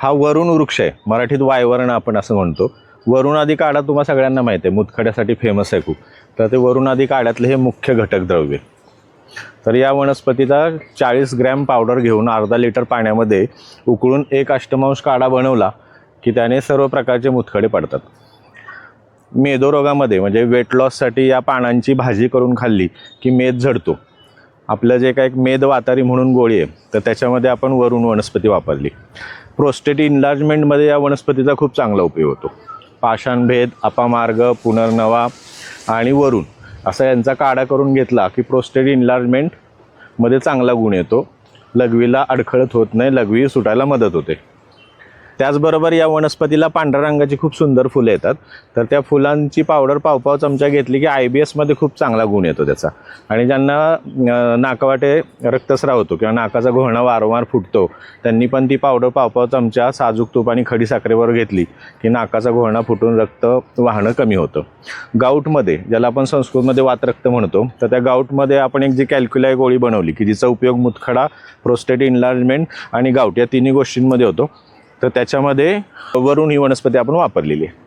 हा वरुण वृक्ष आहे, मराठीत वायवरण आपण असं म्हणतो. वरुणादी काढा तुम्हा सगळ्यांना माहिती आहे, मुतखड्यासाठी फेमस आहे खूप. तर ते वरुणादी काढ्यातले हे मुख्य घटक द्रव्य. तर या वनस्पतीचा 40 ग्रॅम पावडर घेऊन अर्धा लिटर पाण्यामध्ये उकळून 1 अष्टमांश काढा बनवला की त्याने सर्व प्रकारचे मुतखडे पडतात. मेदोरोगामध्ये म्हणजे वेट लॉससाठी या पानांची भाजी करून खाल्ली की मेद झडतो. आपलं जे काय मेद वातारी म्हणून गोळी आहे, तर त्याच्यामध्ये आपण वरुण वनस्पती वापरली. प्रोस्टेट इन्लार्जमेंटमध्ये या वनस्पतीचा खूप चांगला उपयोग होतो. पाषाणभेद, अपामार्ग, पुनर्नवा आणि वरुण असा यांचा काढा करून घेतला की प्रोस्टेट इन्लार्जमेंटमध्ये चांगला गुण येतो. लघवीला अडखळत होत नाही, लघवी सुटायला मदत होते. त्याचबरोबर या वनस्पतीला पांढऱ्या रंगाची खूप सुंदर फुलं येतात. तर त्या फुलांची पावडर पाव चमचा घेतली की IBSमध्ये खूप चांगला गुण येतो त्याचा. आणि ज्यांना नाकावाटे रक्तस्राव होतो किंवा नाकाचा घोळणा वारंवार फुटतो, त्यांनी पण ती पावडर पाव चमचा साजूक तूप आणि खडी साखरेवर घेतली की नाकाचा घोळणा फुटून रक्त वाहणं कमी होतं. गाऊटमध्ये, ज्याला आपण संस्कृतमध्ये वातरक्त म्हणतो, तर त्या गाऊटमध्ये आपण एक जी कॅल्क्युलाय गोळी बनवली की जिचा उपयोग मुतखडा, प्रोस्टेट इन्लार्जमेंट आणि गाऊट या तिन्ही गोष्टींमध्ये होतो. तर त्याच्यामध्ये वरुण ही वनस्पती आपण वापरलेली आहे.